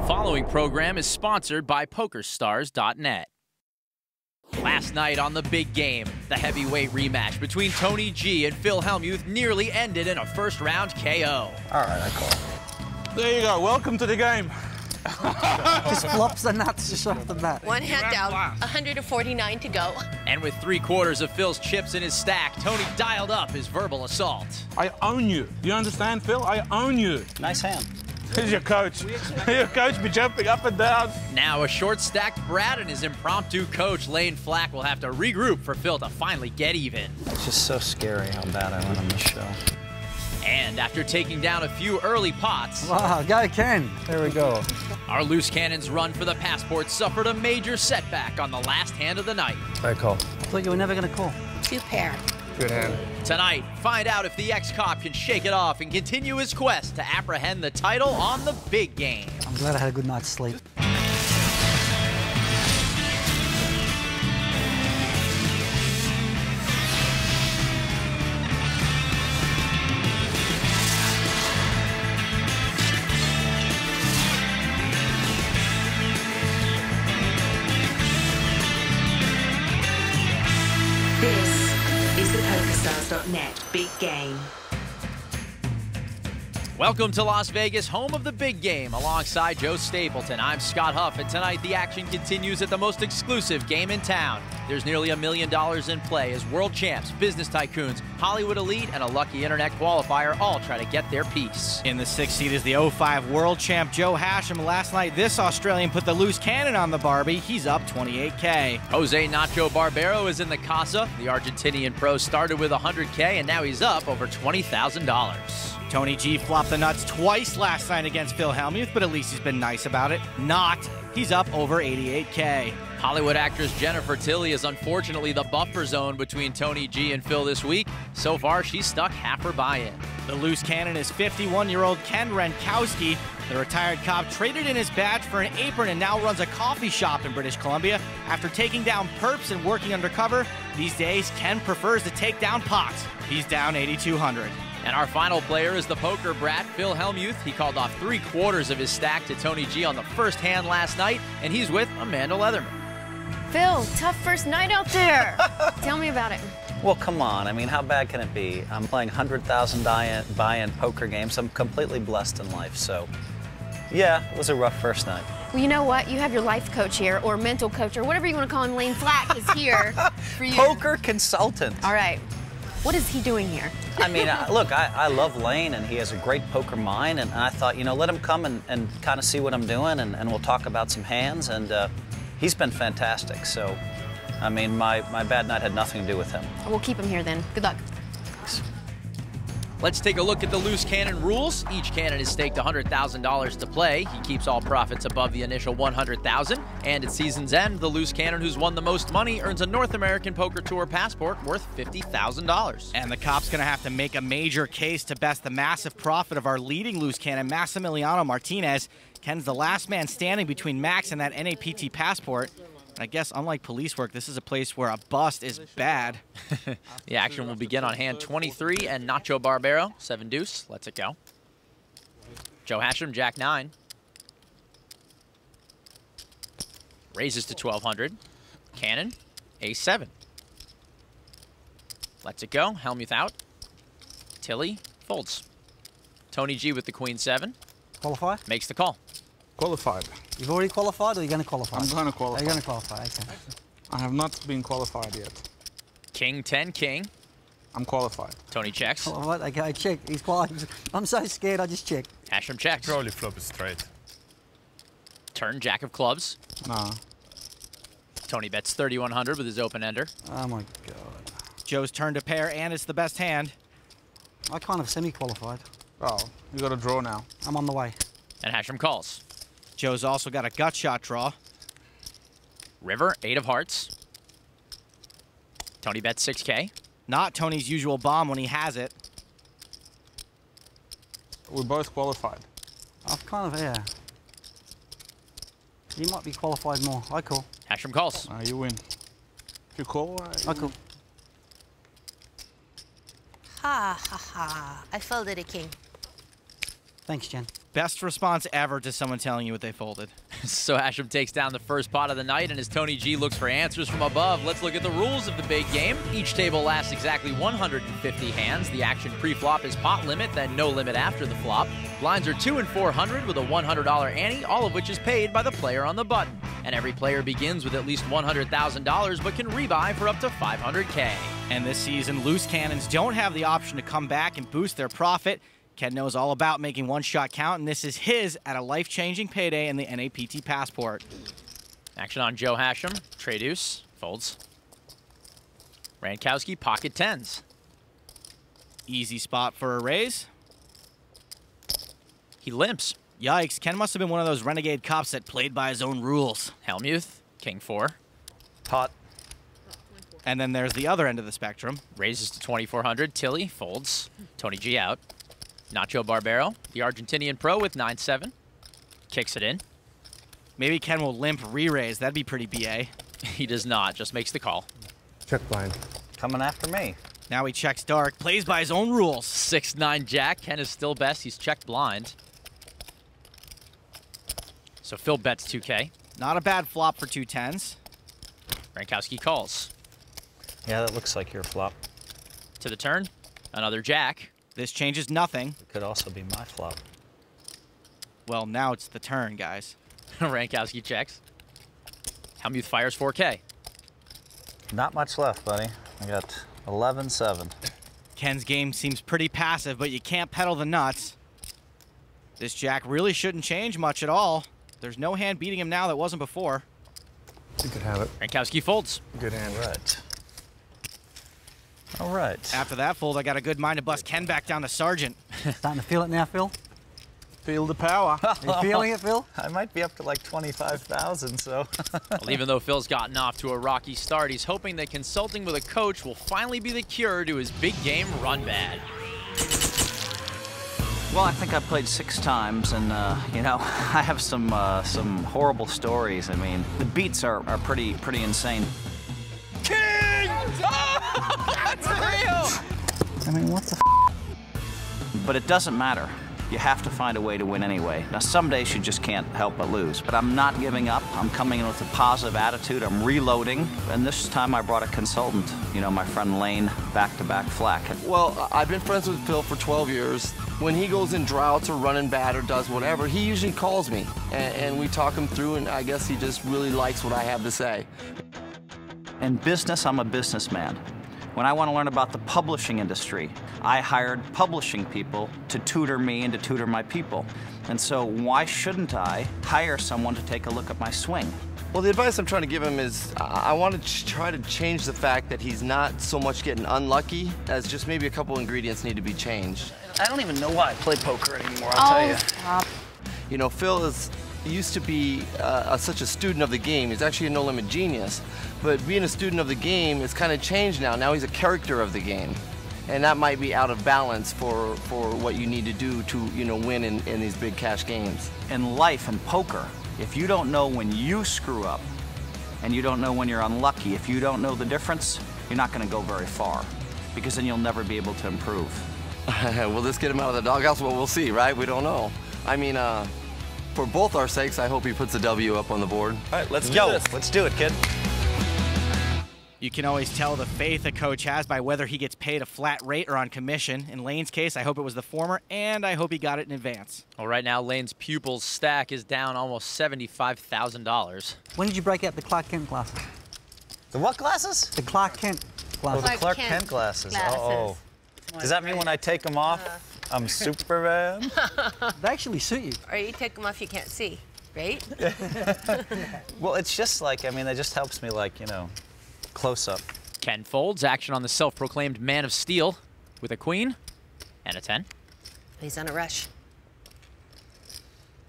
following program is sponsored by PokerStars.net. Last night on The Big Game, the heavyweight rematch between Tony G and Phil Hellmuth nearly ended in a first-round KO. All right, I call. There you go. Welcome to the game. Just flops the nuts just off the bat. One hand down, 149 to go. And with 3/4 of Phil's chips in his stack, Tony dialed up his verbal assault. I own you. You understand, Phil? I own you. Nice hand. Here's your coach. Your coach be jumping up and down. Now a short-stacked Brad and his impromptu coach, Lane Flack, will have to regroup for Phil to finally get even. It's just so scary how bad I went on this show. And after taking down a few early pots... Wow, go Ken. There we go. Our loose cannon's run for the passport suffered a major setback on the last hand of the night. I call. I thought you were never going to call. 2 pair. Good hand. Tonight, find out if the ex-cop can shake it off and continue his quest to apprehend the title on The Big Game. I'm glad I had a good night's sleep. This is the PokerStars.net Big Game. Welcome to Las Vegas, home of The Big Game. Alongside Joe Stapleton, I'm Scott Huff, and tonight the action continues at the most exclusive game in town. There's nearly $1 million in play as world champs, business tycoons, Hollywood elite, and a lucky internet qualifier all try to get their piece. In the 6th seed is the 05 world champ Joe Hashem. Last night, this Australian put the loose cannon on the Barbie. He's up 28K. Jose Nacho Barbero is in the casa. The Argentinian pro started with 100K, and now he's up over $20,000. Tony G flopped the nuts twice last night against Phil Hellmuth, but at least he's been nice about it. Not. He's up over 88K. Hollywood actress Jennifer Tilly is unfortunately the buffer zone between Tony G and Phil this week. So far, she's stuck half her buy-in. The loose cannon is 51-year-old Ken Renkowski. The retired cop traded in his badge for an apron and now runs a coffee shop in British Columbia. After taking down perps and working undercover, these days Ken prefers to take down pots. He's down 8,200. And our final player is the poker brat, Phil Hellmuth. He called off 3/4 of his stack to Tony G on the first hand last night, and he's with Amanda Leatherman. Phil, tough first night out there. Tell me about it. Well, come on. I mean, how bad can it be? I'm playing 100,000 buy-in poker games. I'm completely blessed in life, so yeah, it was a rough first night. Well, you know what? You have your life coach here, or mental coach, or whatever you want to call him. Lane Flack is here for you. Poker consultant. All right. What is he doing here? I mean, look, I love Lane, and he has a great poker mind, and I thought, you know, let him come and kind of see what I'm doing, and we'll talk about some hands, and he's been fantastic. So, I mean, my bad night had nothing to do with him. We'll keep him here then. Good luck. Let's take a look at the loose cannon rules. Each cannon is staked $100,000 to play. He keeps all profits above the initial $100,000. And at season's end, the loose cannon who's won the most money earns a North American Poker Tour passport worth $50,000. And the cop's going to have to make a major case to best the massive profit of our leading loose cannon, Massimiliano Martinez. Ken's the last man standing between Max and that NAPT passport. I guess, unlike police work, this is a place where a bust is bad. The action will begin on hand 23 and Nacho Barbero, 7-deuce. Let's it go. Joe Hashem, Jack 9. Raises to 1,200. Cannon, Ace 7. Let's it go. Hellmuth out. Tilly folds. Tony G with the Queen 7. Qualify? Makes the call. Qualified. You've already qualified, or are you going to qualify? I'm going to qualify. Are you going to qualify? Okay. I have not been qualified yet. King 10, King. I'm qualified. Tony checks. Oh, what? Okay, I checked. He's qualified. I'm so scared, I just checked. Hashem checks. Probably flop it straight. Turn, Jack of clubs. Nah. Tony bets 3,100 with his open ender. Oh, my God. Joe's turned a pair, and it's the best hand. I kind of semi-qualified. Oh, you got a draw now. I'm on the way. And Hashem calls. Joe's also got a gut shot draw. River, 8 of hearts. Tony bets 6K. Not Tony's usual bomb when he has it. We're both qualified. I've kind of, yeah. You might be qualified more. I call. Hashem calls. You win. If you call, I call. Ha ha ha. I folded a king. Thanks, Jen. Best response ever to someone telling you what they folded. So Hashem takes down the first pot of the night, and as Tony G looks for answers from above, let's look at the rules of the big game. Each table lasts exactly 150 hands. The action pre-flop is pot limit, then no limit after the flop. Blinds are 2 and 400 with a $100 ante, all of which is paid by the player on the button. And every player begins with at least $100,000, but can rebuy for up to $500K. And this season, loose cannons don't have the option to come back and boost their profit. Ken knows all about making one shot count, and this is his at a life-changing payday in the NAPT Passport. Action on Joe Hashem. Trey deuce. Folds. Rankowski, pocket tens. Easy spot for a raise. He limps. Yikes, Ken must have been one of those renegade cops that played by his own rules. Hellmuth, king 4. Pot. And then there's the other end of the spectrum. Raises to 2,400. Tilly folds. Tony G out. Nacho Barbero, the Argentinian pro with 9-7. Kicks it in. Maybe Ken will limp re-raise. That'd be pretty BA. He does not, just makes the call. Check blind. Coming after me. Now he checks dark, plays by his own rules. 6-9 jack. Ken is still best. He's checked blind. So Phil bets 2K. Not a bad flop for 2 tens. Rankowski calls. Yeah, that looks like your flop. To the turn, another jack. This changes nothing. It could also be my flop. Well, now it's the turn, guys. Rankowski checks. Hellmuth fires 4K. Not much left, buddy. I got 11-7. Ken's game seems pretty passive, but you can't pedal the nuts. This jack really shouldn't change much at all. There's no hand beating him now that wasn't before. You could have it. Rankowski folds. Good hand. Right. All right. After that fold, I got a good mind to bust Ken back down to Sergeant. Starting to feel it now, Phil? Feel the power. Are you feeling it, Phil? I might be up to like 25,000, so. Well, even though Phil's gotten off to a rocky start, he's hoping that consulting with a coach will finally be the cure to his big game run bad. Well, I think I played 6 times, and you know, I have some horrible stories. I mean, the beats are pretty insane. King! Oh, that's real! I mean, what the But it doesn't matter. You have to find a way to win anyway. Now, some days you just can't help but lose, but I'm not giving up. I'm coming in with a positive attitude. I'm reloading, and this time I brought a consultant. You know, my friend Lane, back-to-back flack. Well, I've been friends with Phil for 12 years. When he goes in droughts or running bad or does whatever, he usually calls me, and we talk him through, and I guess he just really likes what I have to say. In business, I'm a businessman. When I want to learn about the publishing industry, I hired publishing people to tutor me and to tutor my people. And so why shouldn't I hire someone to take a look at my swing? Well, the advice I'm trying to give him is I want to try to change the fact that he's not so much getting unlucky as just maybe a couple ingredients need to be changed. I don't even know why I play poker anymore, I'll tell you. Stop. You know, Phil used to be such a student of the game. He's actually a no-limit genius. But being a student of the game is kind of changed now. Now he's a character of the game. And that might be out of balance for what you need to do to, you know, win in these big cash games. In life and poker, if you don't know when you screw up and you don't know when you're unlucky, if you don't know the difference, you're not going to go very far because then you'll never be able to improve. Will this get him out of the doghouse? Well, we'll see, right? We don't know. I mean, for both our sakes, I hope he puts a W up on the board. All right, let's go. Let's do it, kid. You can always tell the faith a coach has by whether he gets paid a flat rate or on commission. In Lane's case, I hope it was the former, and I hope he got it in advance. Well, right now, Lane's pupils stack is down almost $75,000. When did you break out the Clark Kent glasses? The what glasses? The Clark Kent glasses. Oh, the Clark Kent glasses. Oh. Does that mean when I take them off, I'm Superman? They actually suit you. Or you take them off, you can't see, right? Well, it's just like, I mean, it just helps me, like, you know, close up. Ken folds. Action on the self-proclaimed man of steel with a queen and a 10. He's on a rush.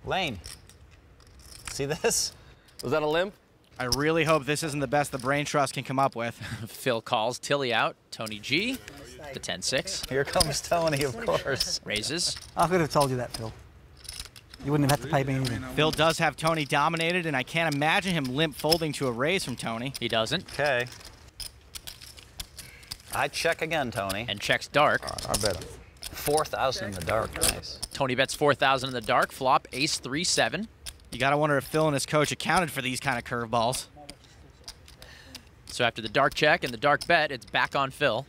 Lane, see this? Was that a limp? I really hope this isn't the best the Brain Trust can come up with. Phil calls. Tilly out. Tony G. The 10-6. Here comes Tony, of course. Raises. I could have told you that, Phil. You wouldn't have had to pay me anything. Phil does have Tony dominated, and I can't imagine him limp folding to a raise from Tony. He doesn't. Okay. I check again, Tony. And checks dark. I bet. 4,000 in the dark. Nice. Tony bets 4,000 in the dark. Flop ace 3-7. You got to wonder if Phil and his coach accounted for these kind of curveballs. So after the dark check and the dark bet, it's back on Phil,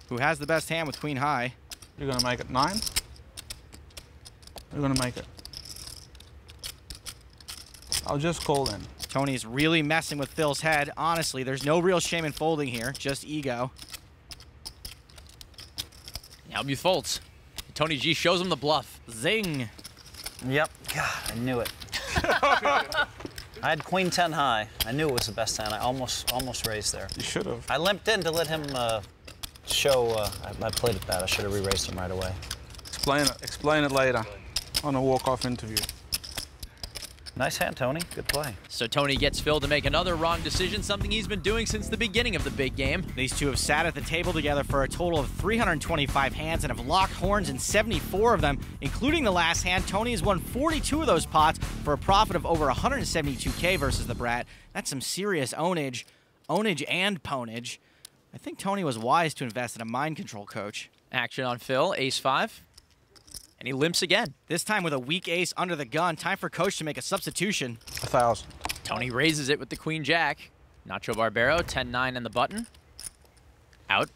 who has the best hand with queen high. You're going to make it 9? You're going to make it. I'll just call in. Tony's really messing with Phil's head. Honestly, there's no real shame in folding here, just ego. Hellmuth folds. Tony G shows him the bluff. Zing. Yep. God, I knew it. I had queen 10 high. I knew it was the best hand. I almost raised there. You should have. I limped in to let him show. I played it bad. I should have re-raised him right away. Explain it later on a walk-off interview. Nice hand, Tony. Good play. So Tony gets Phil to make another wrong decision, something he's been doing since the beginning of the big game. These two have sat at the table together for a total of 325 hands and have locked horns in 74 of them, including the last hand. Tony has won 42 of those pots for a profit of over 172K versus the Brat. That's some serious ownage and ponage. I think Tony was wise to invest in a mind control coach. Action on Phil, ace-5. And he limps again. This time with a weak ace under the gun. Time for coach to make a substitution. 1,000. Tony raises it with the queen-jack. Nacho Barbero, 10-9 in the button. Out.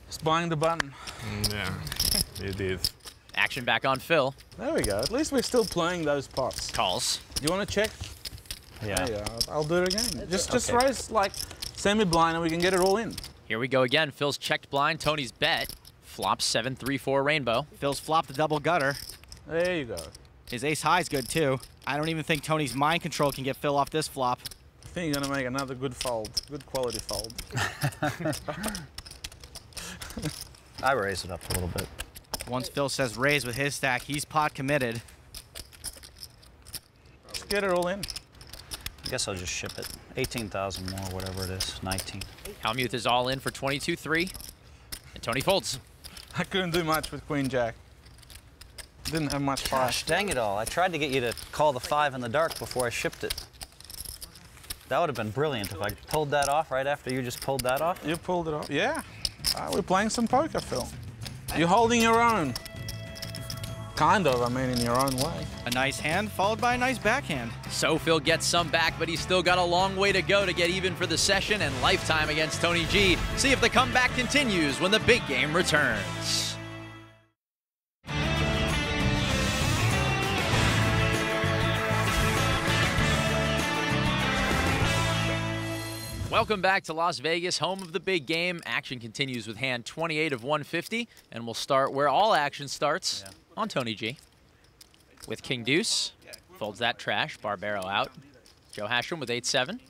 He's buying the button. Yeah, it is. Action back on Phil. There we go. At least we're still playing those pots. Calls. You want to check? Yeah. There you go. I'll do it again. Just raise like semi-blind and we can get it all in. Here we go again. Phil's checked blind. Tony's bet. Flop 7-3-4 rainbow. Phil's flopped the double gutter. There you go. His ace high's good too. I don't even think Tony's mind control can get Phil off this flop. I think you're gonna make another good fold. Good quality fold. I raised it up a little bit. Once Phil says raise with his stack, he's pot committed. Let's get it all in. I guess I'll just ship it. 18,000 more, whatever it is. 19. Hellmuth is all in for 22-3. And Tony folds. I couldn't do much with queen jack. Didn't have much fire. Gosh, dang it all. I tried to get you to call the 5 in the dark before I shipped it. That would have been brilliant if I pulled that off right after you just pulled that off. You pulled it off? Yeah. We're playing some poker, Phil. You're holding your own. Kind of, I mean, in your own way. A nice hand followed by a nice backhand. So Phil gets some back, but he's still got a long way to go to get even for the session and lifetime against Tony G. See if the comeback continues when the big game returns. Welcome back to Las Vegas, home of the big game. Action continues with hand 28 of 150, and we'll start where all action starts, on Tony G. With King Deuce, folds that trash, Barbero out. Joe Hashram with 8-7.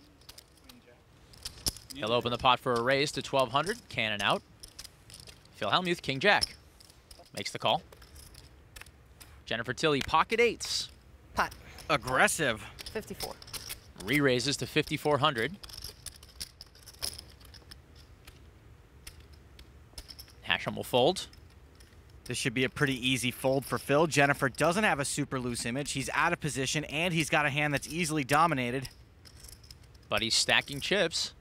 He'll open the pot for a raise to 1,200, cannon out. Phil Hellmuth, King Jack, makes the call. Jennifer Tilly, pocket eights. Pot. Aggressive. 54. Re-raises to 5,400. Hashram will fold. This should be a pretty easy fold for Phil. Jennifer doesn't have a super loose image. He's out of position, and he's got a hand that's easily dominated. But he's stacking chips.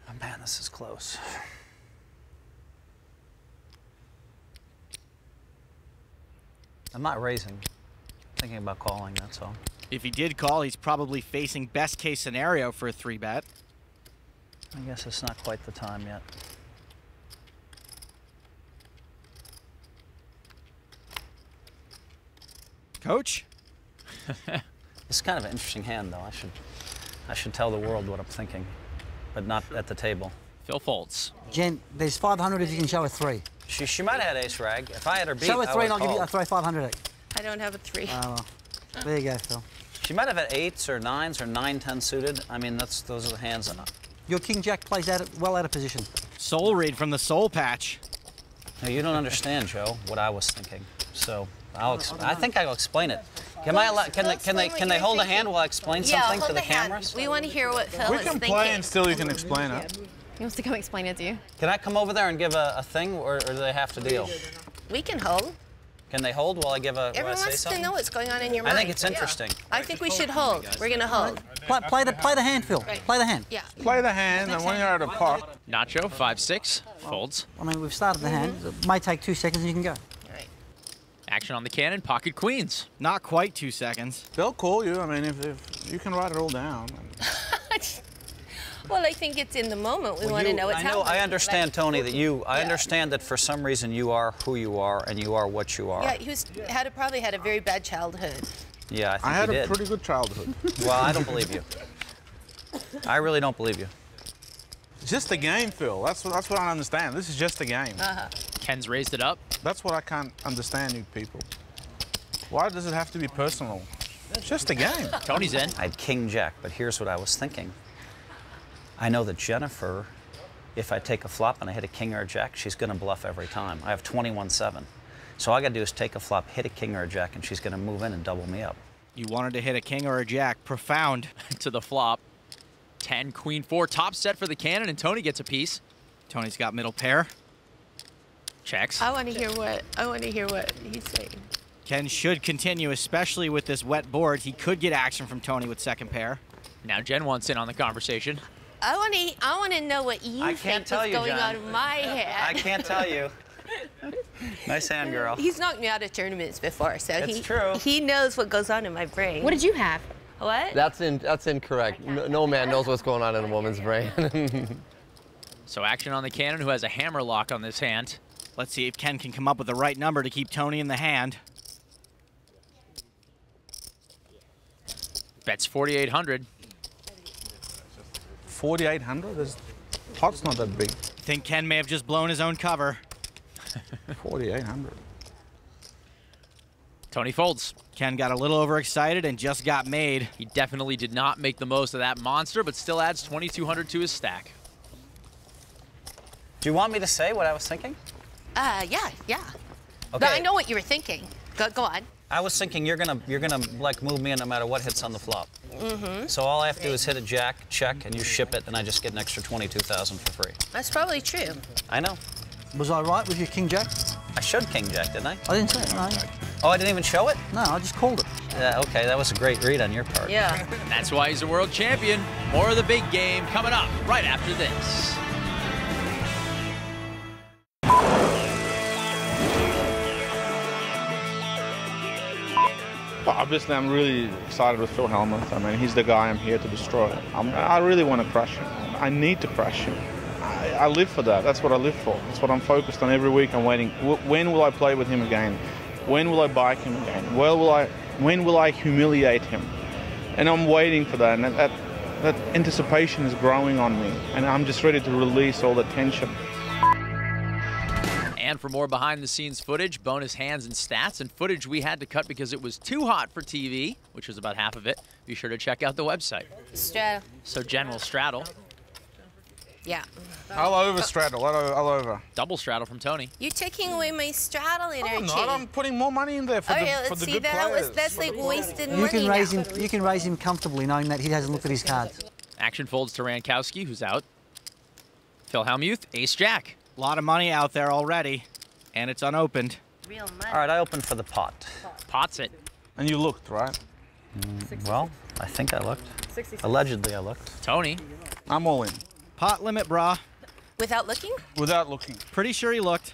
Oh, man, this is close. I'm not raising. Thinking about calling, that's all. If he did call, he's probably facing best case scenario for a 3-bet. I guess it's not quite the time yet. Coach? It's kind of an interesting hand, though. I should tell the world what I'm thinking, but not at the table. Phil folds. Jen, there's 500 if you can show a 3. She might have had ace rag. If I had her beat, Show a 3 and I I'll give you called. a throw 500. I don't have a 3. There you go, Phil. She might have had 8s or 9s or 9-10 suited. I mean, those are the hands. Your King Jack plays well out of position. Soul read from the soul patch. No, you don't understand, Joe, what I was thinking. So I think I'll explain it. Can they hold a hand while I explain something to the cameras? We want to hear what Phil We is can thinking. play and still you can explain it. He wants to come explain it to you. Can I come over there and give a thing, or do they have to deal? We can hold. Can they hold while I give a? Everyone wants to know what's going on in your mind. I think it's interesting. I think we should hold. We're going to hold. Play the hand, Phil. Play the hand. Yeah. Play the hand, and when you're at a pot. Nacho, 5-6, folds. I mean, we've started the hand. It may take 2 seconds and you can go. Action on the cannon, pocket queens. Not quite 2 seconds. They'll call you. I mean, if you can write it all down. Well, I think it's in the moment. We want to know what's happening. I understand, Tony, that I understand that for some reason you are who you are and you are what you are. Yeah, he probably had a very bad childhood. Yeah, I think I had he a did. pretty good childhood. Well, I don't believe you. I really don't believe you. It's just a game, Phil. That's what I understand. This is just a game. Ken's raised it up. That's what I can't understand, you people. Why does it have to be personal? It's just a game. Tony's in. I had King Jack, but here's what I was thinking. I know that Jennifer, if I take a flop and I hit a king or a jack, she's going to bluff every time. I have 21-7. So all I got to do is take a flop, hit a king or a jack, and she's going to move in and double me up. You wanted to hit a king or a jack. Profound. To the flop. 10, queen 4, top set for the cannon, and Tony gets a piece. Tony's got middle pair. Checks. I want to hear what he's saying. Ken should continue, especially with this wet board. He could get action from Tony with second pair. Now Jen wants in on the conversation. I want to know what you think is going on in my head. I can't tell you. Nice hand, girl. He's knocked me out of tournaments before, so It's true. He knows what goes on in my brain. What did you have? What? That's incorrect. No man knows what's going on in a woman's brain. So action on the cannon, who has a hammer lock on this hand. Let's see if Ken can come up with the right number to keep Tony in the hand. Bets 4,800. 4,800? Pot's not that big. I think Ken may have just blown his own cover. 4,800. Tony folds. Ken got a little overexcited and just got made. He definitely did not make the most of that monster, but still adds 2,200 to his stack. Do you want me to say what I was thinking? Yeah. Okay. But I know what you were thinking. Go on. I was thinking you're gonna like move me in no matter what hits on the flop. So all I have to do is hit a jack, check, and you ship it, and I just get an extra 22,000 for free. That's probably true. I know. Was I right with your king jack? I showed king jack, didn't I? I didn't say it, no. Oh, I didn't even show it? No, I just called it. Yeah, okay, that was a great read on your part. Yeah. That's why he's a world champion. More of the big game coming up right after this. Well, obviously, I'm really excited with Phil Hellmuth. I mean, he's the guy I'm here to destroy. I really want to crush him. I need to crush him. I live for that. That's what I live for. That's what I'm focused on every week. I'm waiting. When will I play with him again? When will I bike him again? When will I humiliate him? And I'm waiting for that. And that anticipation is growing on me. And I'm just ready to release all the tension. And for more behind-the-scenes footage, bonus hands and stats, and footage we had to cut because it was too hot for TV, which was about half of it, be sure to check out the website. Straddle. So Jen will straddle. Yeah. I'll over straddle. I'll over. Double straddle from Tony. You're taking away my straddle energy. I'm not. I'm putting more money in there for the good players. That's like wasted money. You can raise him comfortably knowing that he hasn't looked at his cards. Action folds to Rankowski, who's out. Phil Hellmuth, ace-jack. A lot of money out there already, and it's unopened. Real money. All right, I opened for the pot. Pots it. And you looked, right? Well, I think I looked. Allegedly, I looked. Tony. I'm all in. Pot limit, brah. Without looking? Without looking. Pretty sure he looked.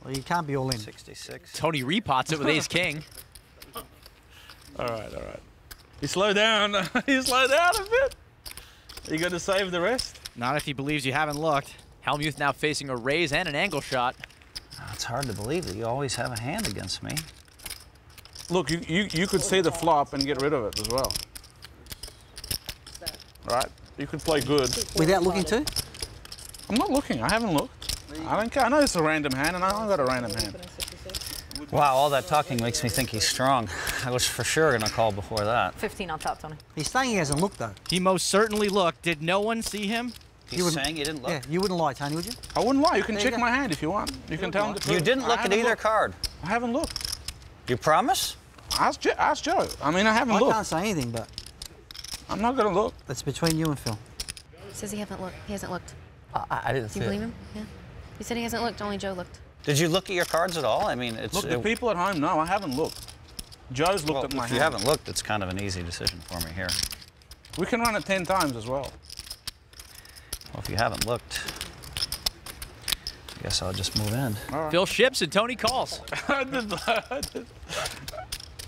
Well, you can't be all in. 66. Tony repots it with ace-king. All right. You slow down. You slow down a bit. You got to save the rest? Not if he believes you haven't looked. Hellmuth now facing a raise and an angle shot. It's hard to believe that you always have a hand against me. Look, you could see the flop and get rid of it as well. Right? You could play good. Without looking too? I'm not looking. I haven't looked. I don't care. I know it's a random hand, and I got a random hand. Wow, all that talking makes me think he's strong. I was for sure going to call before that. 15 on top, Tony. He's saying he hasn't looked, though. He most certainly looked. Did no one see him? He's saying you didn't look? Yeah, you wouldn't lie, Tony, would you? I wouldn't lie. You can check my hand if you want. You can tell him the truth. You didn't look at either card. I haven't looked. You promise? Ask Joe. I mean, I haven't looked. I can't say anything, but... I'm not going to look. That's between you and Phil. He says he hasn't looked. I didn't Do see you it. believe him? Yeah. He said he hasn't looked. Only Joe looked. Did you look at your cards at all? I mean, it's... Look, the people at home, no, I haven't looked. Joe's looked at my hand. If you haven't looked, it's kind of an easy decision for me here. We can run it 10 times as well. Well, if you haven't looked, I guess I'll just move in. Right. Phil ships and Tony calls. All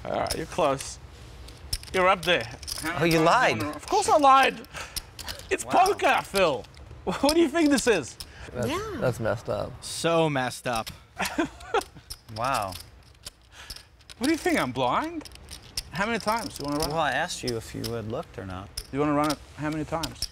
right, you're close. You're up there. Oh, you lied. Of course I lied. It's poker, Phil. What do you think this is? That's messed up. So messed up. Wow. What do you think, I'm blind? How many times do you want to run it? Well, I asked you if you had looked or not. You want to run it how many times?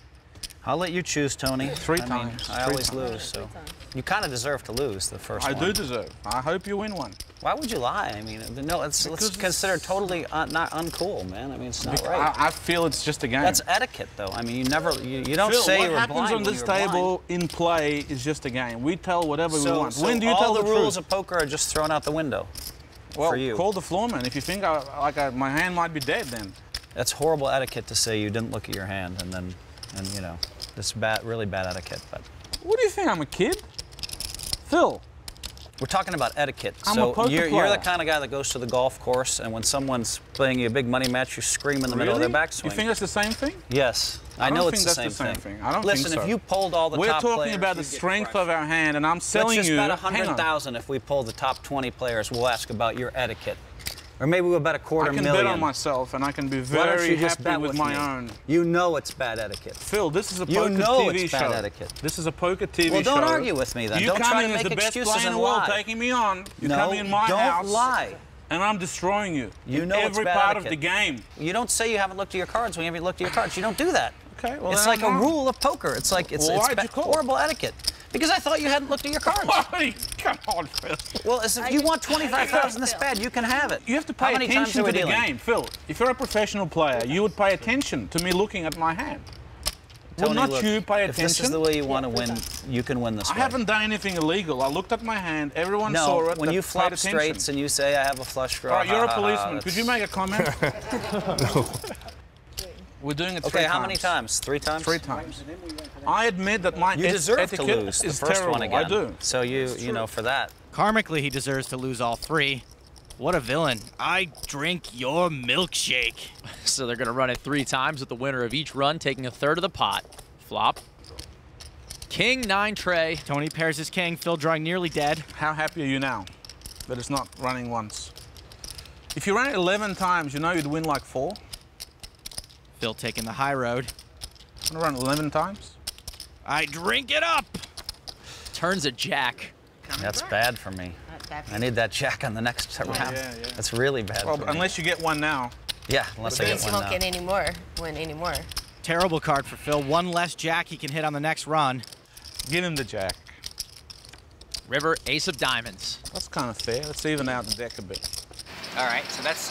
I'll let you choose, Tony. 3 times. I always lose, so. You kind of deserve to lose the first one. I do deserve. I hope you win one. Why would you lie? I mean, no, it's considered totally not uncool, man. I mean, it's not right. I feel it's just a game. That's etiquette, though. I mean, you don't Phil, say you were blind. what happens on this table in play is just a game. We tell whatever we want. When do you tell the truth? All the rules of poker are just thrown out the window. Well, for you. Call the floorman. If you think my hand might be dead, then. That's horrible etiquette to say you didn't look at your hand, and you know, this really bad etiquette. But what do you think? I'm a kid, Phil. We're talking about etiquette. I'm a poker player. You're the kind of guy that goes to the golf course, and when someone's playing you a big money match, you scream in the middle of their backswing. You think that's the same thing? Yes, I know it's the same thing. I don't Listen, think so. if you pulled all the top players, we're talking about the strength of our hand, and I'm selling you. Let's just bet 100,000 if we pull the top 20 players. We'll ask about your etiquette. Or maybe we'll bet $250,000. I can bet on myself, and I can be very happy with my own. You know it's bad etiquette. Phil, this is a poker TV show. You know it's bad etiquette. This is a poker TV show. Well, don't argue with me then. You don't try to as make the best excuses player in and the world, lie. taking me on. You're coming in my house. Don't lie. And I'm destroying you. You know every it's bad part etiquette. of the game. You don't say you haven't looked at your cards when you haven't looked at your cards. You don't do that. Okay, well, it's like a rule of poker. It's like it's horrible etiquette. Because I thought you hadn't looked at your cards. Come on, Phil. Well, if you want 25,000 this bad, you can have it. You have to pay attention to the game, Phil. If you're a professional player, you would pay attention to me looking at my hand. Tony, Will not look, you pay attention? If this is the way you want to win, you can win this way. I haven't done anything illegal. I looked at my hand. Everyone saw it. When you flop straights and you say, I have a flush draw. All right, you're a policeman. Could you make a comment? No. We're doing it 3 times. Okay, how many times? 3 times? 3 times. I admit that my You deserve etiquette to lose the is first terrible. one again. I do. So you know, for that. Karmically, he deserves to lose all 3. What a villain. I drink your milkshake. So they're going to run it 3 times with the winner of each run taking a third of the pot. Flop. King 9 tray. Tony pairs his king. Phil drawing nearly dead. How happy are you now that it's not running once? If you ran it 11 times, you know you'd win like 4. Phil taking the high road. I'm gonna run 11 times. I drink it up. Turns a jack. That's bad for me. I need that jack on the next round. Yeah. That's really bad for me. Unless you get one now. Yeah, unless I get one now. You won't get any more, win any more. Terrible card for Phil. One less jack he can hit on the next run. Give him the jack. River, ace of diamonds. That's kind of fair. Let's even out the deck a bit. All right, so that's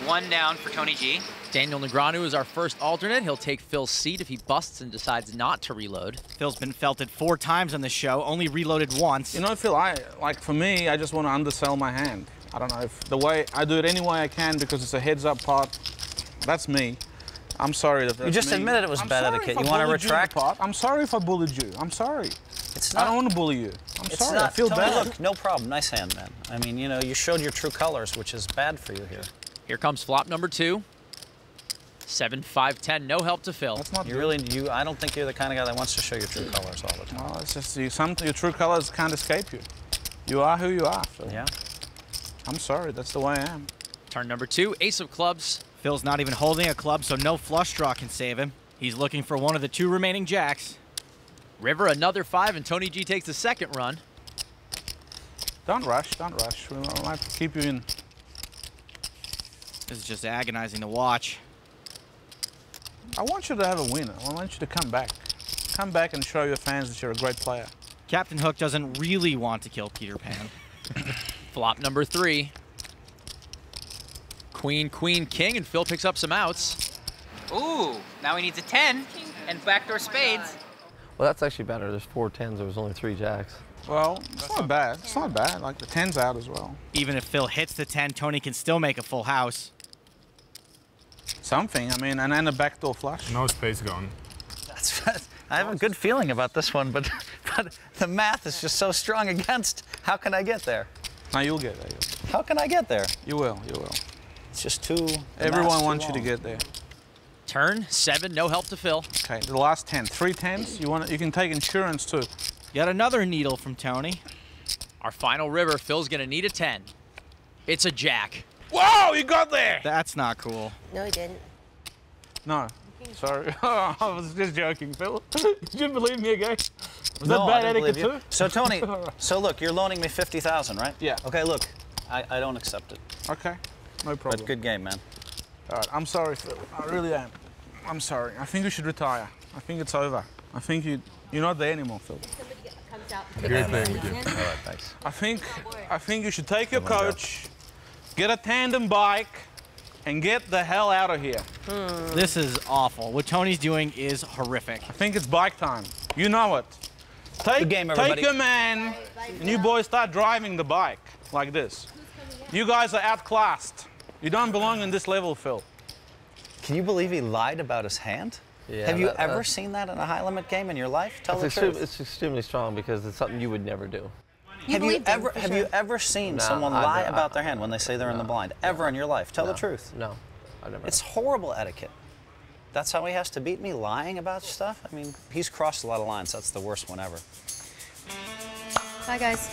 1 down for Tony G. Daniel Negreanu is our first alternate. He'll take Phil's seat if he busts and decides not to reload. Phil's been felted 4 times on the show, only reloaded once. You know, Phil, for me, I just want to undersell my hand. I don't know if the way I do it any way I can because it's a heads-up pot. That's me. I'm sorry that that's You just me. admitted it was bad etiquette. You want to retract? I'm sorry if I bullied you. I'm sorry. It's not, I don't want to bully you. I'm sorry. Not, I feel Tony, bad. Look, no problem. Nice hand, man. I mean, you know, you showed your true colors, which is bad for you here. Here comes flop number 2. 7, 5, 10. No help to Phil. That's not I don't think you're the kind of guy that wants to show your true colors all the time. No, it's just your true colors can't escape you. You are who you are, Phil. Yeah. I'm sorry. That's the way I am. Turn number 2. Ace of clubs. Phil's not even holding a club, so no flush draw can save him. He's looking for one of the 2 remaining jacks. River, another 5, and Tony G takes the second run. Don't rush. Don't rush. We might keep you in. This is just agonizing to watch. I want you to have a win. I want you to come back. Come back and show your fans that you're a great player. Captain Hook doesn't really want to kill Peter Pan. Flop number 3. Queen, queen, king, and Phil picks up some outs. Ooh, now he needs a 10 and backdoor spades. Well, that's actually better. There's 4 10s. There was only 3 jacks. Well, it's not bad. It's not bad. Like the 10's out as well. Even if Phil hits the 10, Tony can still make a full house. Something. I mean, and then a backdoor flush. No space gone. I have a good feeling about this one, but the math is just so strong against. How can I get there? No, you'll get there. How can I get there? You will, you will. It's just too... Everyone wants you to get there. Turn 7, no help to Phil. Okay, the last 10. 3 10s. You can take insurance too. Yet another needle from Tony. Our final river, Phil's gonna need a 10. It's a jack. Whoa, you got there! That's not cool. No, he didn't. No, sorry. I was just joking, Phil. Did you believe me again? Was No, that bad I didn't etiquette believe you. too? So Tony, so look, you're loaning me 50,000, right? Yeah. Okay, look, I don't accept it. Okay, no problem. But good game, man. All right, I'm sorry, Phil. I really am. I'm sorry. I think you should retire. I think it's over. I think you're not there anymore, Phil. Great playing with you. All right, thanks. I think you should take your coach, get a tandem bike, and get the hell out of here. This is awful. What Tony's doing is horrific. I think it's bike time. You know it. Take your man, and you boys start driving the bike like this. You guys are outclassed. You don't belong in this level, Phil. Can you believe he lied about his hand? Yeah, Have you ever seen that in a high limit game in your life? Tell the truth. It's extremely strong because it's something you would never do. Have you ever seen someone lie about their hand when they say they're in the blind? Ever in your life? Tell the truth. No, I never. It's horrible etiquette. That's how he has to beat me, lying about stuff? I mean, he's crossed a lot of lines. That's the worst one ever. Bye, guys.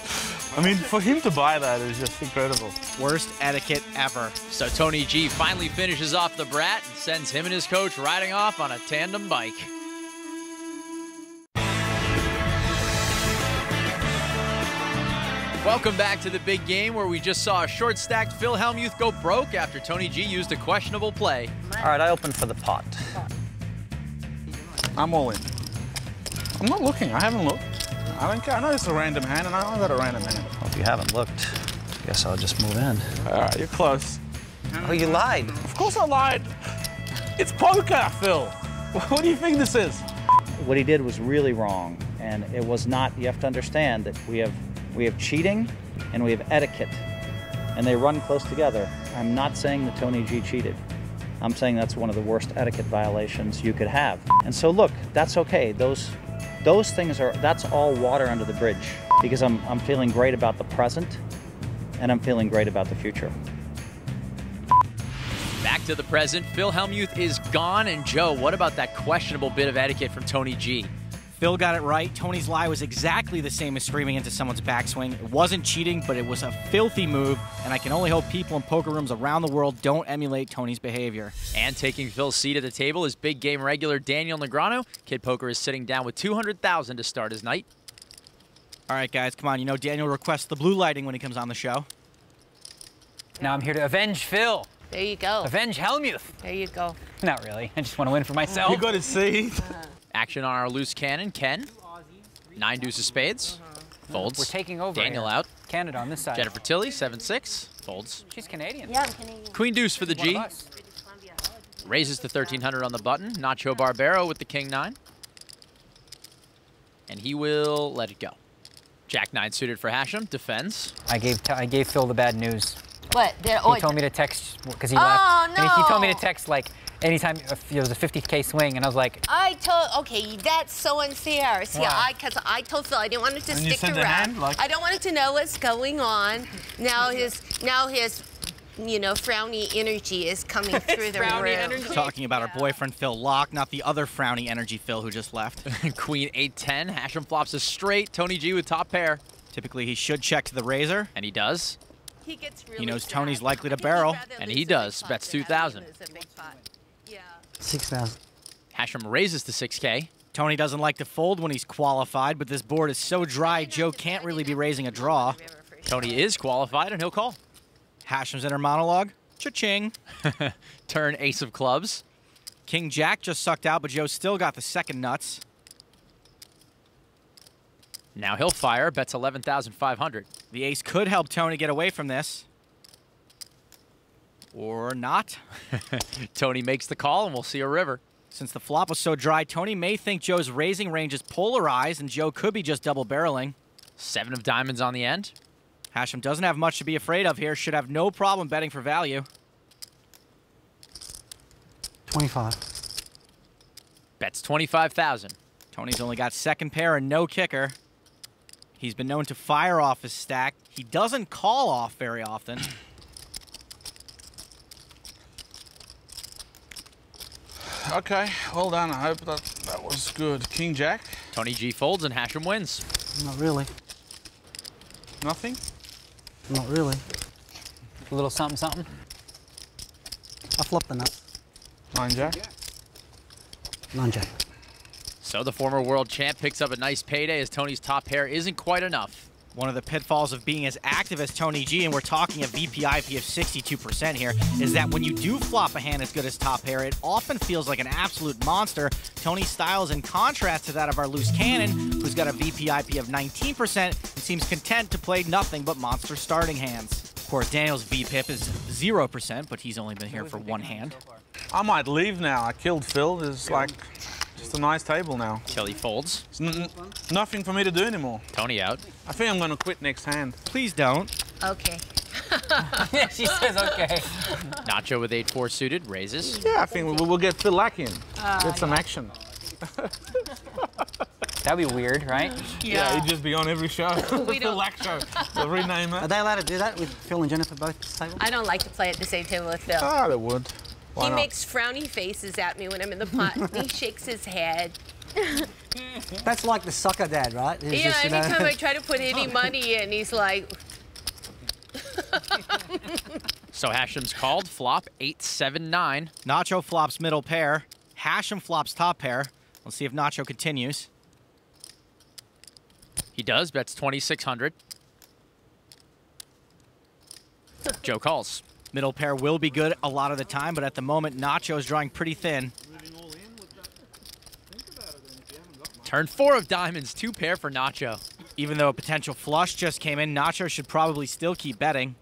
I mean, for him to buy that is just incredible. Worst etiquette ever. So Tony G finally finishes off the brat and sends him and his coach riding off on a tandem bike. Welcome back to the big game where we just saw a short-stacked Phil Hellmuth go broke after Tony G used a questionable play. All right, I opened for the pot. I'm all in. I'm not looking. I haven't looked. I don't care. I know it's a random hand, and I got a random hand. Well, if you haven't looked, I guess I'll just move in. All right, you're close. Oh, you lied. Of course I lied. It's poker, Phil. What do you think this is? What he did was really wrong, and it was not. You have to understand that we have cheating and we have etiquette, and they run close together. I'm not saying that Tony G cheated. I'm saying that's one of the worst etiquette violations you could have. And so look, that's okay. Those things that's all water under the bridge, because I'm feeling great about the present and I'm feeling great about the future. Back to the present, Phil Hellmuth is gone, and Joe, what about that questionable bit of etiquette from Tony G? Phil got it right. Tony's lie was exactly the same as screaming into someone's backswing. It wasn't cheating, but it was a filthy move, and I can only hope people in poker rooms around the world don't emulate Tony's behavior. And taking Phil's seat at the table is big game regular Daniel Negreanu. Kid Poker is sitting down with $200,000 to start his night. All right, guys, come on. You know Daniel requests the blue lighting when he comes on the show. Now I'm here to avenge Phil. There you go. Avenge Hellmuth. There you go. Not really. I just want to win for myself. You got to see. Action on our loose cannon. Ken. 9 deuce of spades. Folds. We're taking over. Daniel here. out. Canada on this side. Jennifer Tilly, 7-6. Folds. She's Canadian. Yeah, I'm Canadian. Queen deuce for the G. Raises to 1300 on the button. Nacho Barbero with the king 9. And he will let it go. Jack 9 suited for Hashem. Defends. I gave Phil the bad news. What? He told me to text because he left. Oh, no. And he told me to text like anytime it was a 50K swing, and I was like, Okay, that's so unfair. See, because I told Phil I didn't want it to stick around. I don't want it to know what's going on. Now his frowny energy is coming through the room. Talking about our boyfriend Phil Locke, not the other frowny energy Phil who just left. Queen 8-10. Hashem flops a straight. Tony G with top pair. Typically, he should check to the razor. And he does. He gets really He knows sad. Tony's likely to barrel. And he does. Bets 2,000. 6,000. Hashem raises to 6K. Tony doesn't like to fold when he's qualified, but this board is so dry, Joe can't really be raising a draw. Tony is qualified, and he'll call. Hashem's inner monologue. Cha-ching. Turn ace of clubs. King Jack just sucked out, but Joe still got the second nuts. Now he'll fire, bets 11,500. The ace could help Tony get away from this. Or not. Tony makes the call, and we'll see a river. Since the flop was so dry, Tony may think Joe's raising range is polarized, and Joe could be just double barreling. 7 of diamonds on the end. Hashem doesn't have much to be afraid of here. Should have no problem betting for value. 25. Bets 25,000. Tony's only got second pair and no kicker. He's been known to fire off his stack. He doesn't call off very often. Okay, well done. I hope that was good. King Jack. Tony G folds and Hashem wins. Not really. Nothing? Not really. A little something, something. I flopped the nuts. 9 Jack. 9 Jack. So the former world champ picks up a nice payday as Tony's top pair isn't quite enough. One of the pitfalls of being as active as Tony G, and we're talking a VPIP of 62% here, is that when you do flop a hand as good as top pair, it often feels like an absolute monster. Tony's style is in contrast to that of our loose cannon, who's got a VPIP of 19% and seems content to play nothing but monster starting hands. Of course, Daniel's VPIP is 0%, but he's only been here for one hand. I might leave now. I killed Phil. It's like just a nice table now. Kelly folds. It's nothing for me to do anymore. Tony out. I think I'm going to quit next hand. Please don't. Okay. Yeah, she says okay. Nacho with 8-4 suited, raises. Yeah, I think we'll get Phil Lack in. Get some action. That'd be weird, right? Yeah, he'd just be on every show. We Phil don't. Lack show. They'll rename it. Are they allowed to do that with Phil and Jennifer both at the table? I don't like to play at the same table with Phil. Ah, they would. Why He not? makes frowny faces at me when I'm in the pot. He shakes his head. That's like the soccer dad, right? He's Yeah, just, you know- anytime I try to put any money in, he's like... So Hashem's called, flop 8-7-9. Nacho flops middle pair. Hashem flops top pair. Let's see if Nacho continues. He does, bets 2,600. Joe calls. Middle pair will be good a lot of the time, but at the moment, Nacho's drawing pretty thin. Turn 4 of diamonds, 2 pair for Nacho. Even though a potential flush just came in, Nacho should probably still keep betting.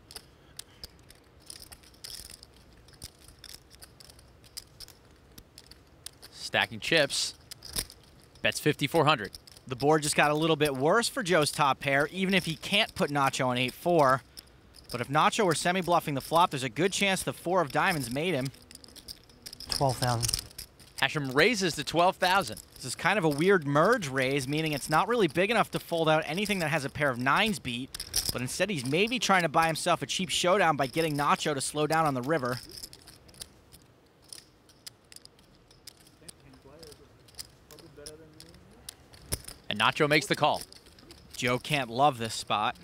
Stacking chips. Bets 5,400. The board just got a little bit worse for Joe's top pair, even if he can't put Nacho on 8-4. But if Nacho were semi-bluffing the flop, there's a good chance the 4 of diamonds made him. 12,000. Hashem raises to 12,000. This is kind of a weird merge raise, meaning it's not really big enough to fold out anything that has a pair of 9s beat, but instead he's maybe trying to buy himself a cheap showdown by getting Nacho to slow down on the river. And Nacho makes the call. Joe can't love this spot.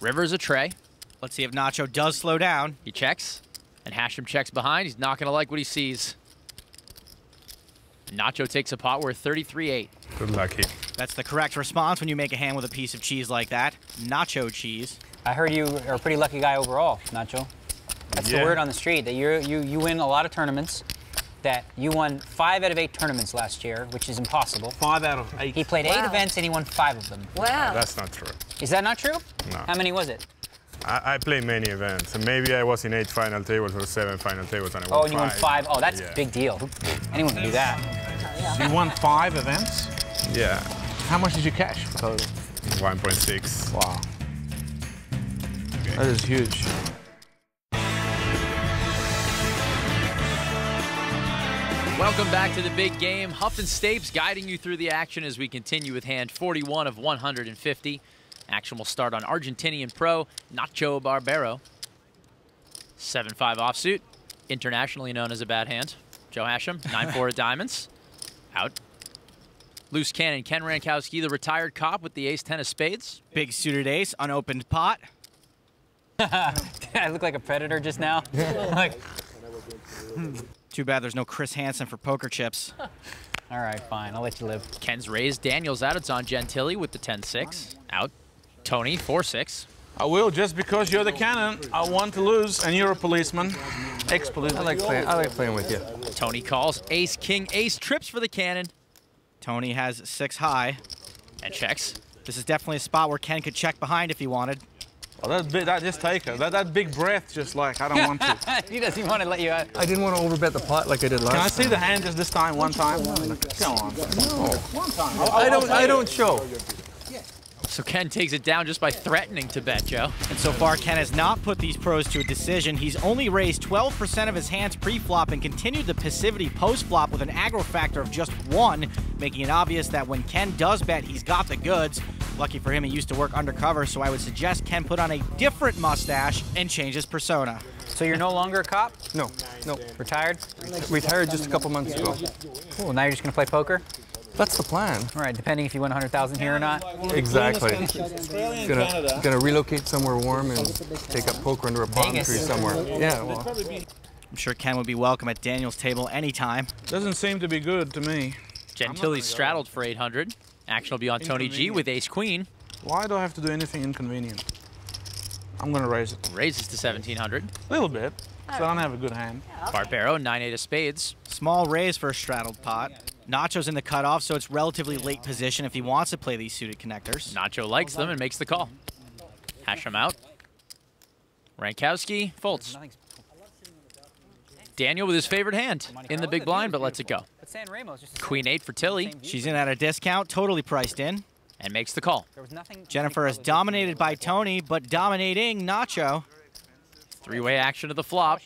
River's a tray. Let's see if Nacho does slow down. He checks, and Hashem checks behind. He's not going to like what he sees. Nacho takes a pot worth 33.8. Good lucky. That's the correct response when you make a hand with a piece of cheese like that. Nacho cheese. I heard you are a pretty lucky guy overall, Nacho. That's the word on the street, that you win a lot of tournaments, that you won 5 out of 8 tournaments last year, which is impossible. 5 out of 8. He played 8 events and he won 5 of them. Wow. That's not true. Is that not true? No. How many was it? I play many events. And maybe I was in 8 final tables or 7 final tables and I won 5. Oh, and you won 5. Oh, that's a big deal. Anyone can do that. You won 5 events? Yeah. How much did you cash total? 1.6. Wow. That is huge. Welcome back to the big game. Huff and Stapes guiding you through the action as we continue with hand 41 of 150. Action will start on Argentinian pro Nacho Barbero. 7-5 offsuit, internationally known as a bad hand. Joe Hashem, 9-4 of diamonds. Out. Loose cannon, Ken Rankowski, the retired cop with the ace-10 of spades. Big suited ace, unopened pot. I look like a predator just now. Like, Too bad there's no Chris Hansen for poker chips. all right, fine. I'll let you live. Ken's raised, Daniel's out. It's on Gentili with the 10-6. Out. Tony, 4-6. I will, just because you're the cannon. I want to lose, and you're a policeman. Ex-policeman. I like playing with you. Tony calls, ace, king, ace, trips for the cannon. Tony has 6 high. And checks. This is definitely a spot where Ken could check behind if he wanted. Oh, that just take her. That big breath, just like, I don't want to. He doesn't want to let you out. I didn't want to overbet the pot like I did last Can I see the hand just this time, one time? Come on. time. I don't show. So Ken takes it down just by threatening to bet, Joe. And so far, Ken has not put these pros to a decision. He's only raised 12% of his hands pre-flop and continued the passivity post-flop with an aggro factor of just 1, making it obvious that when Ken does bet, he's got the goods. Lucky for him, he used to work undercover, so I would suggest Ken put on a different mustache and change his persona. So you're no longer a cop? No. Retired? Retired just a couple months ago. Cool, now you're just gonna play poker? That's the plan. All right, depending if you win 100,000 here or not? Exactly. Gonna relocate somewhere warm and take up poker under a palm tree somewhere. Yeah, well. I'm sure Ken would be welcome at Daniel's table anytime. Doesn't seem to be good to me. Gentili straddled for 800. Action will be on Tony G with ace-queen. Why do I have to do anything inconvenient? I'm going to raise it. Raises to 1,700. A little bit, so I don't have a good hand. Barbero, 9-8 of spades. Small raise for a straddled pot. Nacho's in the cutoff, so it's relatively late position if he wants to play these suited connectors. Nacho likes them and makes the call. Hashem out. Rankowski folds. Daniel with his favorite hand in the big blind, but lets it go. Queen 8 for Tilly. She's in at a discount, totally priced in. And makes the call. Jennifer is dominated by Tony, but dominating Nacho. Three-way action to the flop.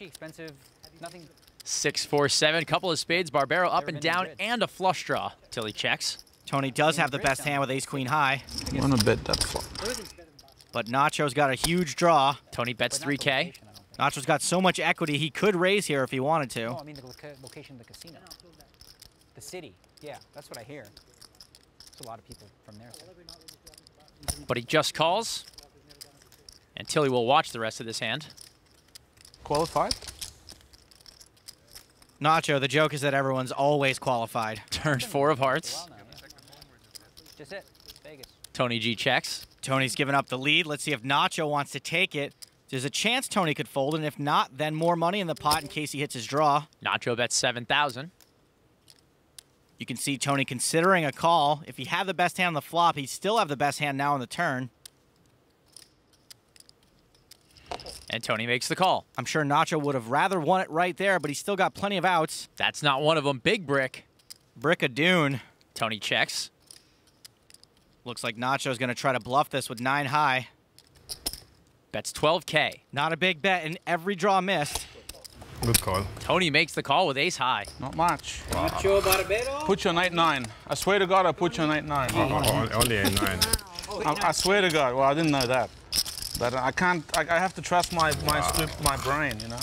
6, 4, 7. Couple of spades. Barbero up and down, and a flush draw. Tilly checks. Tony does have the best hand with ace-queen high. I'm going to bet that flop. But Nacho's got a huge draw. Tony bets 3K. Nacho's got so much equity, he could raise here if he wanted to. No, I mean the location of the casino. The city. Yeah, that's what I hear. There's a lot of people from there. But he just calls. And Tilly will watch the rest of this hand. Qualified? Nacho, the joke is that everyone's always qualified. Turn 4 of hearts. Just it. Vegas. Tony G checks. Tony's given up the lead. Let's see if Nacho wants to take it. There's a chance Tony could fold, and if not, then more money in the pot in case he hits his draw. Nacho bets 7,000. You can see Tony considering a call. If he had the best hand on the flop, he'd still have the best hand now on the turn. And Tony makes the call. I'm sure Nacho would have rather won it right there, but he's still got plenty of outs. That's not one of them. Big brick. Brick-a-dune. Tony checks. Looks like Nacho's going to try to bluff this with 9 high. Bets 12K. Not a big bet, and every draw missed. Good call. Tony makes the call with ace high. Not much. Wow. Put you on 8-9. I swear to God, I put you on 8-9. Only 8-9. I swear to God. Well, I didn't know that. But I can't. I have to trust my brain, you know.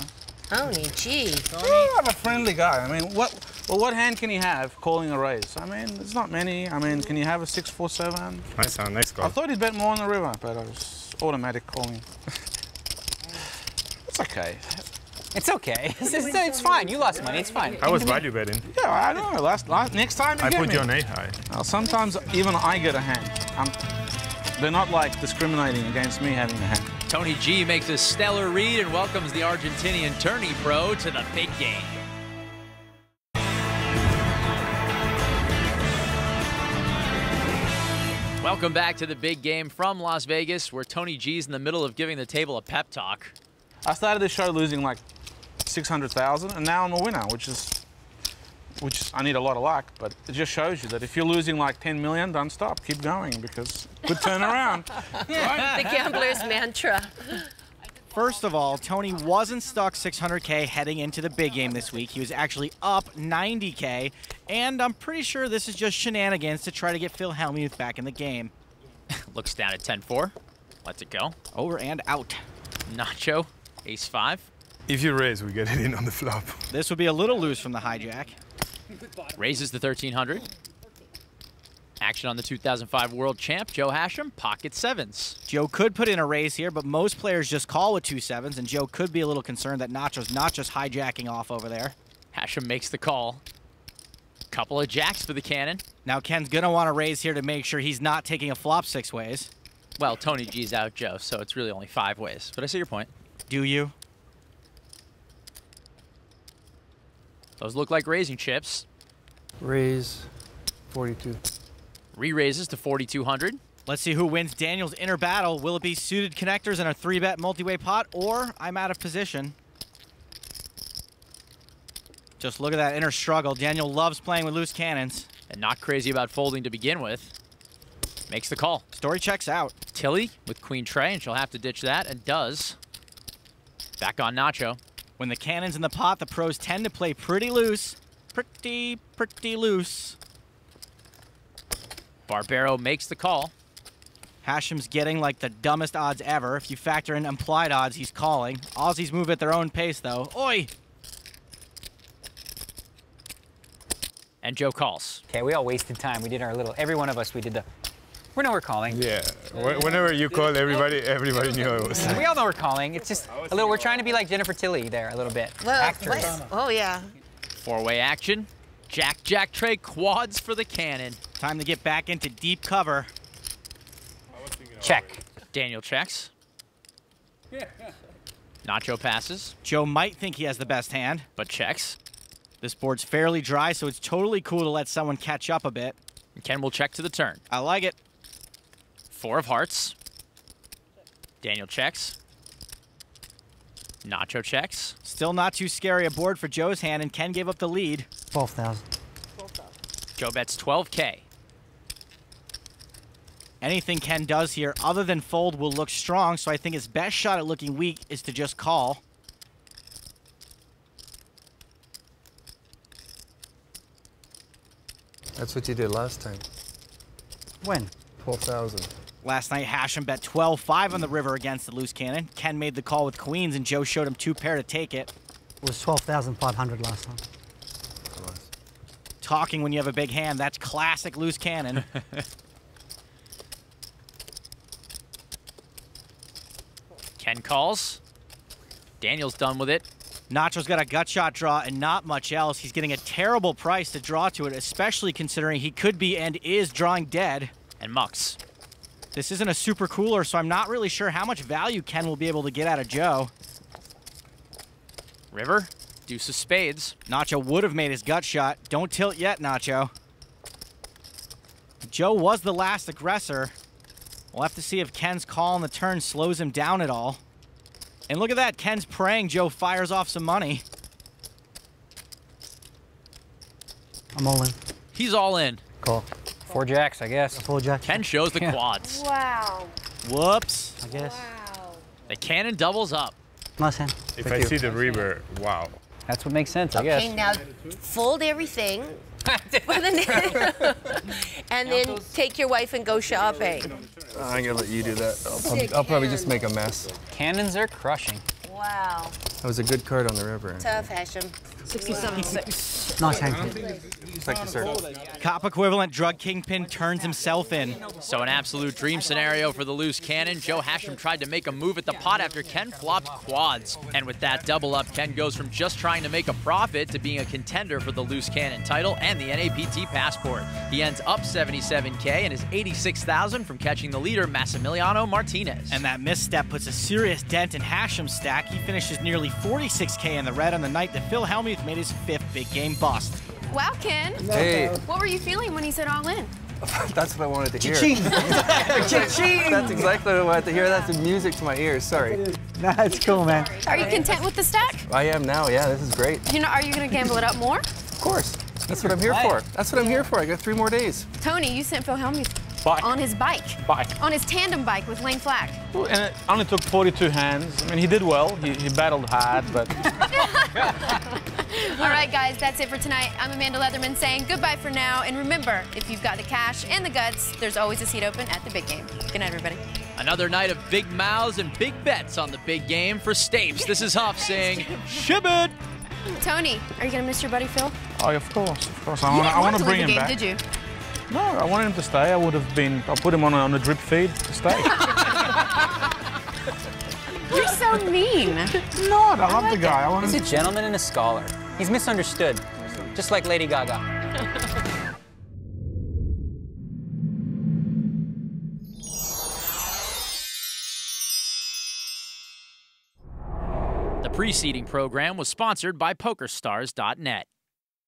Tony G. I'm a friendly guy. I mean, what hand can he have calling a raise? I mean, there's not many. I mean, can you have a 6-4-7? Nice hand, nice call. I thought he'd bet more on the river, but I was automatic calling. It's okay. It's okay. It's fine. You lost money. It's fine. I was value betting. Yeah, I know. Next time you I get put me. you on 8 high. Well, sometimes even I get a hand. They're not like discriminating against me having a hand. Tony G makes a stellar read and welcomes the Argentinian tourney pro to the big game. Welcome back to the big game from Las Vegas, where Tony G's in the middle of giving the table a pep talk. I started this show losing like 600,000, and now I'm a winner, which I need a lot of luck, but it just shows you that if you're losing like 10 million, don't stop, keep going, because good turn around. The gambler's mantra. First of all, Tony wasn't stuck 600K heading into the big game this week. He was actually up 90K, and I'm pretty sure this is just shenanigans to try to get Phil Hellmuth back in the game. Looks down at 10-4, lets it go. Over and out. Nacho, ace-5. If you raise, we get it in on the flop. This would be a little loose from the hijack. Raises the 1,300. Action on the 2005 world champ, Joe Hashem, pocket 7s. Joe could put in a raise here, but most players just call with 2 7s, and Joe could be a little concerned that Nacho's not just hijacking off over there. Hashem makes the call. Couple of jacks for the cannon. Now Ken's going to want to raise here to make sure he's not taking a flop 6 ways. Well, Tony G's out, Joe, so it's really only 5 ways. But I see your point. Do you? Those look like raising chips. Raise 42. Re-raises to 4,200. Let's see who wins Daniel's inner battle. Will it be suited connectors in a 3-bet multi-way pot, or I'm out of position? Just look at that inner struggle. Daniel loves playing with loose cannons. And not crazy about folding to begin with. Makes the call. Story checks out. Tilly with queen tray, and she'll have to ditch that, and does. Back on Nacho. When the cannon's in the pot, the pros tend to play pretty loose. Pretty loose. Barbero makes the call. Hashem's getting like the dumbest odds ever. If you factor in implied odds, he's calling. Aussies move at their own pace, though. Oi! And Joe calls. Okay, we all wasted time. We did our little, every one of us, we did the, we know we're calling. Yeah, whenever you call, everybody knew it was. We all know we're calling. It's just a little, we're trying to be like Jennifer Tilly there a little bit. Well, Actress. oh, yeah. Four-way action. Jack tray quads for the cannon. Time to get back into deep cover. Check. Daniel checks. Nacho passes. Joe might think he has the best hand, but checks. This board's fairly dry, so it's totally cool to let someone catch up a bit. Ken will check to the turn. I like it. 4 of hearts. Daniel checks. Nacho checks. Still not too scary a board for Joe's hand, and Ken gave up the lead. 12,000. Joe bets 12K. Anything Ken does here other than fold will look strong, so I think his best shot at looking weak is to just call. That's what you did last time. When? 12,000. Last night, Hashem bet 12-5 on the river against the loose cannon. Ken made the call with queens, and Joe showed him 2 pair to take it. It was 12,500 last time. Talking when you have a big hand, that's classic loose cannon. Ken calls. Daniel's done with it. Nacho's got a gut shot draw and not much else. He's getting a terrible price to draw to it, especially considering he could be and is drawing dead. And mucks. This isn't a super cooler, so I'm not really sure how much value Ken will be able to get out of Joe. River, deuce of spades. Nacho would have made his gut shot. Don't tilt yet, Nacho. Joe was the last aggressor. We'll have to see if Ken's call on the turn slows him down at all. And look at that, Ken's praying Joe fires off some money. I'm all in. He's all in. Call. 4 jacks, I guess. 4 jacks. Ken shows the quads. Wow. Whoops. I guess. Wow. The cannon doubles up. Nice hand. If I see the river, wow. That's what makes sense, I guess. Okay, now fold everything. And then take your wife and go shopping. I'm gonna let you do that. I'll probably just make a mess. Cannons are crushing. Wow. That was a good card on the river. Tough, Hashem. 67.6. Nice hand. Thank you, sir. Cop equivalent drug kingpin turns himself in. So an absolute dream scenario for the loose cannon. Joe Hashem tried to make a move at the pot after Ken flopped quads. And with that double up, Ken goes from just trying to make a profit to being a contender for the loose cannon title and the NAPT passport. He ends up 77K and is 86,000 from catching the leader, Massimiliano Martinez. And that misstep puts a serious dent in Hashem's stack. He finishes nearly 46K in the red on the night that Phil Hellmuth made his 5th big game bust. Wow, Ken. Hey. What were you feeling when he said all in? That's what I wanted to hear. Cha-ching. That's exactly what I wanted to hear. That's music to my ears. Sorry. Nah, it's cool, man. Are you content with the stack? I am now. Yeah, this is great. Are you going to gamble it up more? Of course. That's what I'm here for. That's what I'm here for. I got 3 more days. Tony, you sent Phil Hellmuth on his bike. On his tandem bike with Lane Flack. Well, and it only took 42 hands. I mean, he did well. He battled hard, but... All right, guys, that's it for tonight. I'm Amanda Leatherman saying goodbye for now. And remember, if you've got the cash and the guts, there's always a seat open at the big game. Good night, everybody. Another night of big mouths and big bets on the big game for Stapes. This is Huff saying, Shibbit! Tony, are you going to miss your buddy Phil? Oh, of course. I want to bring him back. Did you? No, I wanted him to stay. I put him on a drip feed to stay. You're so mean. No, I love the guy. He's a gentleman and a scholar. He's misunderstood, just like Lady Gaga. The preceding program was sponsored by PokerStars.net.